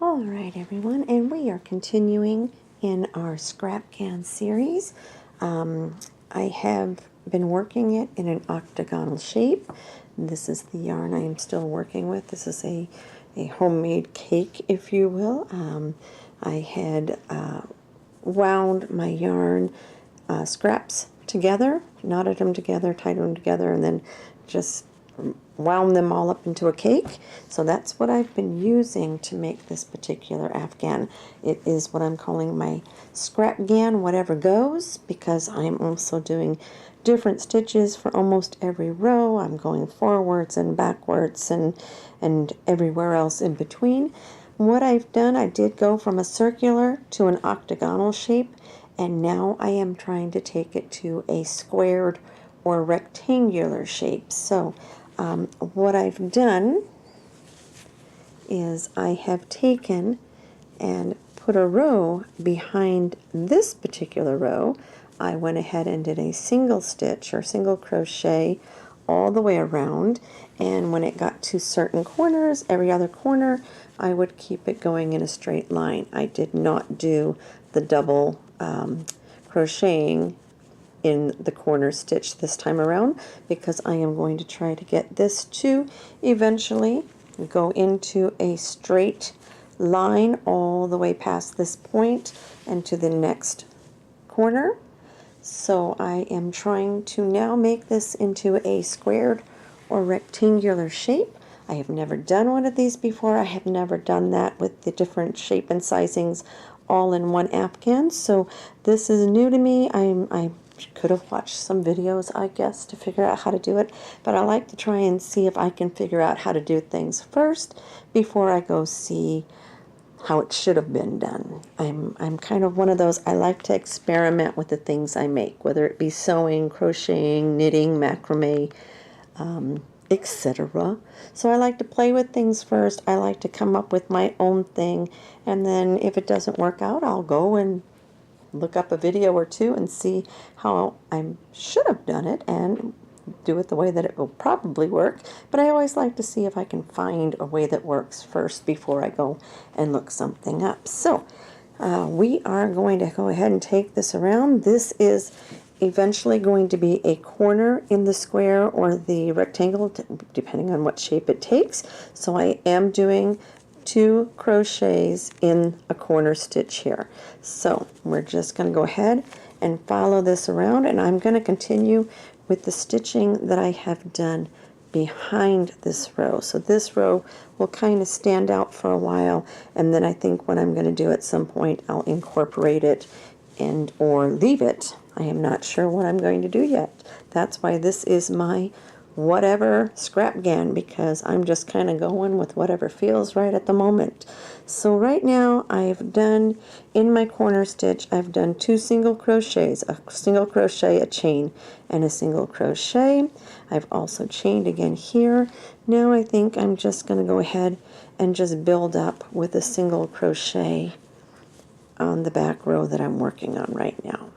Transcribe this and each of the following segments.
Alright everyone, and we are continuing in our Scrapghan series. I have been working it in an octagonal shape. This is the yarn I am still working with. This is a homemade cake, if you will. I had wound my yarn scraps together, knotted them together, tied them together, and then just wound them all up into a cake. So that's what I've been using to make this particular afghan. It is what I'm calling my Scrapghan whatever goes, because I'm also doing different stitches for almost every row. I'm going forwards and backwards and everywhere else in between. What I've done, I did go from a circular to an octagonal shape, and now I am trying to take it to a squared or rectangular shape. So what I've done is I have taken and put a row behind this particular row. I went ahead and did a single stitch or single crochet all the way around, and when it got to certain corners, every other corner, I would keep it going in a straight line. I did not do the double crocheting in the corner stitch this time around, because I am going to try to get this to eventually go into a straight line all the way past this point and to the next corner. So I am trying to now make this into a squared or rectangular shape. I have never done one of these before. I have never done that with the different shape and sizings all in one afghan. So this is new to me. I could have watched some videos, I guess, to figure out how to do it, but I like to try and see if I can figure out how to do things first before I go see how it should have been done. I'm kind of one of those, I like to experiment with the things I make, whether it be sewing, crocheting, knitting, macrame, etc. So I like to play with things first. I like to come up with my own thing, and then if it doesn't work out, I'll go and look up a video or two and see how I should have done it and do it the way that it will probably work. But I always like to see if I can find a way that works first before I go and look something up. So we are going to go ahead and take this around. This is eventually going to be a corner in the square or the rectangle, depending on what shape it takes. So I am doing 2 crochets in a corner stitch here. So we're just going to go ahead and follow this around, and I'm going to continue with the stitching that I have done behind this row. So this row will kind of stand out for a while, and then I think what I'm going to do at some point, I'll incorporate it and or leave it. I am not sure what I'm going to do yet. That's why this is my whatever Scrapghan, because I'm just kind of going with whatever feels right at the moment. So right now I've done, in my corner stitch, I've done 2 single crochets, a single crochet, a chain, and a single crochet. I've also chained again here. Now I think I'm just going to go ahead and just build up with a single crochet on the back row that I'm working on right now.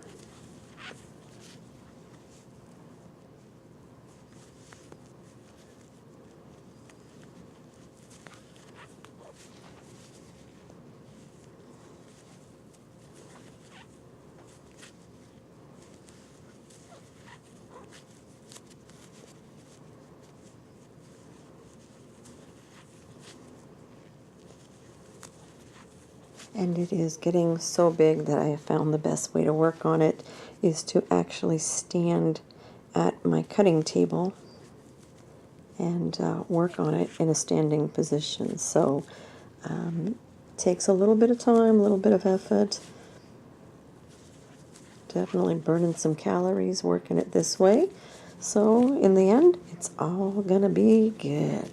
And it is getting so big that I have found the best way to work on it is to actually stand at my cutting table and work on it in a standing position. So it takes a little bit of time, a little bit of effort. Definitely burning some calories working it this way. So in the end, it's all gonna be good.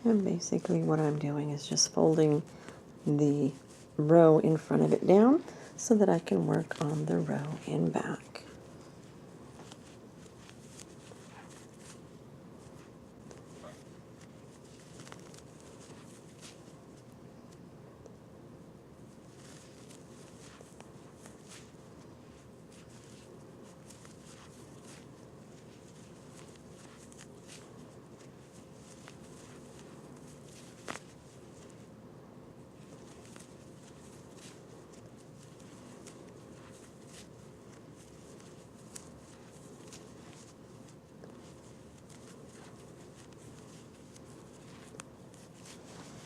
And basically what I'm doing is just folding the row in front of it down so that I can work on the row in back.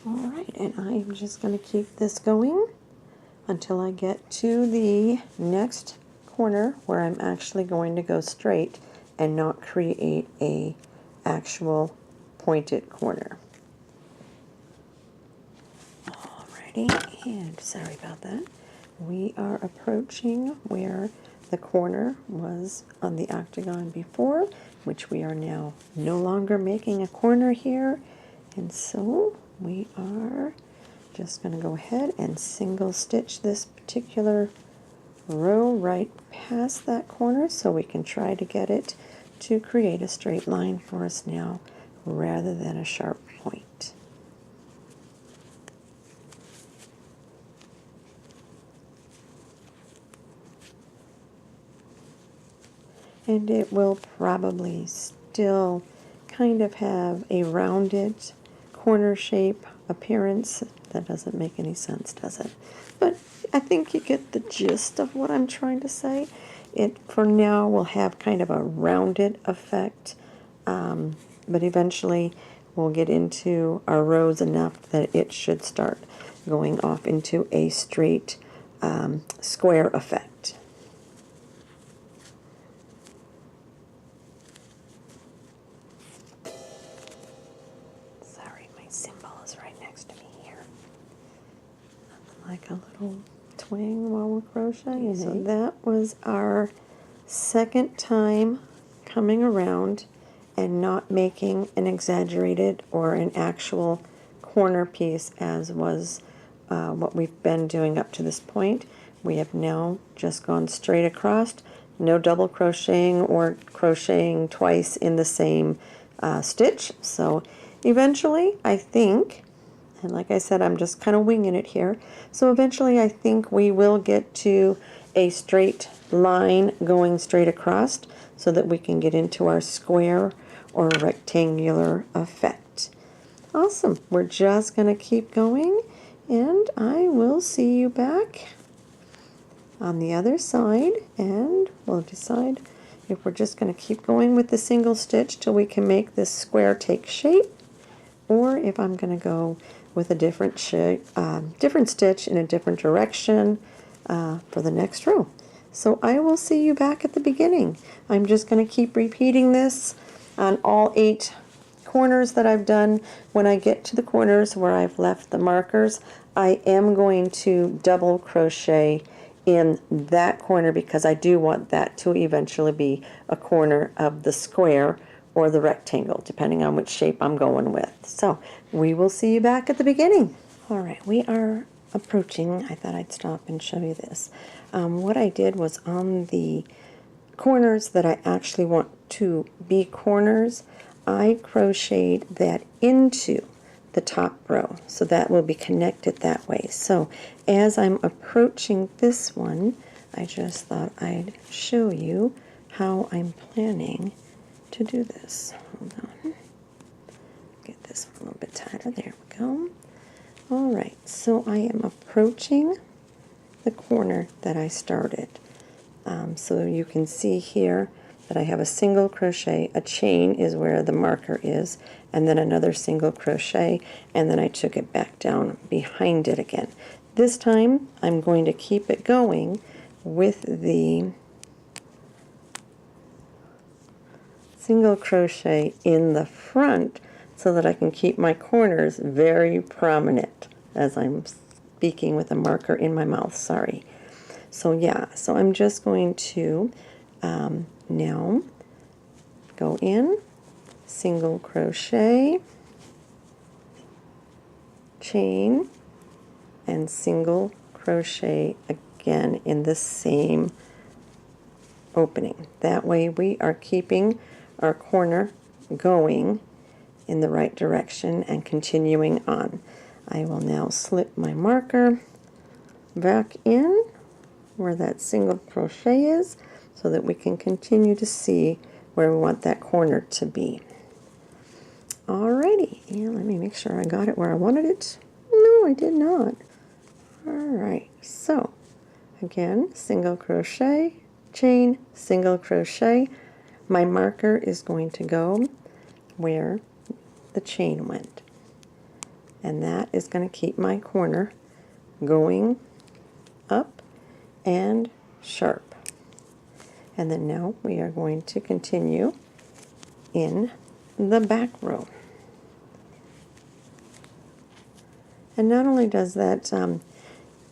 Alright, and I'm just going to keep this going until I get to the next corner where I'm actually going to go straight and not create a actual pointed corner. Alrighty, and sorry about that. We are approaching where the corner was on the octagon before, which we are now no longer making a corner here, and so we are just going to go ahead and single stitch this particular row right past that corner so we can try to get it to create a straight line for us now rather than a sharp point. And it will probably still kind of have a rounded corner shape appearance. That doesn't make any sense, does it? But I think you get the gist of what I'm trying to say. It, for now, will have kind of a rounded effect, but eventually we'll get into our rows enough that it should start going off into a straight square effect. Like a little twang while we're crocheting. So that was our second time coming around and not making an exaggerated or an actual corner piece as was what we've been doing up to this point. We have now just gone straight across, no double crocheting or crocheting twice in the same stitch. So eventually, I think, and like I said, I'm just kind of winging it here. So eventually I think we will get to a straight line going straight across so that we can get into our square or rectangular effect. Awesome. We're just going to keep going, and I will see you back on the other side, and we'll decide if we're just going to keep going with the single stitch till we can make this square take shape, or if I'm going to go with a different shape, different stitch in a different direction for the next row. So I will see you back at the beginning. I'm just going to keep repeating this on all 8 corners that I've done. When I get to the corners where I've left the markers, I am going to double crochet in that corner because I do want that to eventually be a corner of the square or the rectangle, depending on which shape I'm going with. So we will see you back at the beginning. All right, we are approaching. I thought I'd stop and show you this. What I did was on the corners that I actually want to be corners, I crocheted that into the top row, so that will be connected that way. So as I'm approaching this one, I just thought I'd show you how I'm planning to do this. Hold on. Get this one a little bit tighter. There we go. Alright, so I am approaching the corner that I started. So you can see here that I have a single crochet, a chain is where the marker is, and then another single crochet, and then I took it back down behind it again. This time I'm going to keep it going with the single crochet in the front so that I can keep my corners very prominent as I'm speaking with a marker in my mouth, sorry. So yeah, so I'm just going to now go in, single crochet, chain, and single crochet again in the same opening. That way we are keeping our corner going in the right direction and continuing on. I will now slip my marker back in where that single crochet is so that we can continue to see where we want that corner to be. Alrighty, and let me make sure I got it where I wanted it. No, I did not. Alright, so again, single crochet, chain, single crochet. My marker is going to go where the chain went, and that is going to keep my corner going up and sharp. And then now we are going to continue in the back row. And not only does that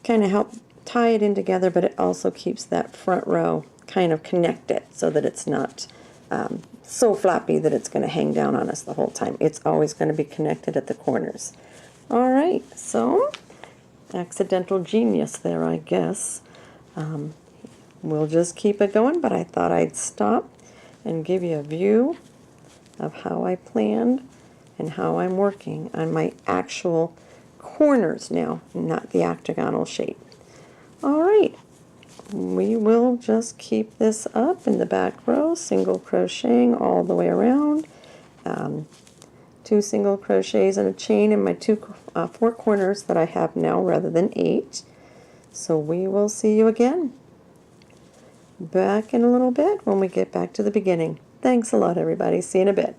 kind of help tie it in together, but it also keeps that front row kind of connected so that it's not so floppy that it's going to hang down on us the whole time. It's always going to be connected at the corners. Alright, so accidental genius there, I guess. We'll just keep it going, but I thought I'd stop and give you a view of how I planned and how I'm working on my actual corners now, not the octagonal shape. Alright, we will just keep this up in the back row, single crocheting all the way around, 2 single crochets and a chain in my 4 corners that I have now rather than 8. So we will see you again back in a little bit when we get back to the beginning. Thanks a lot, everybody. See you in a bit.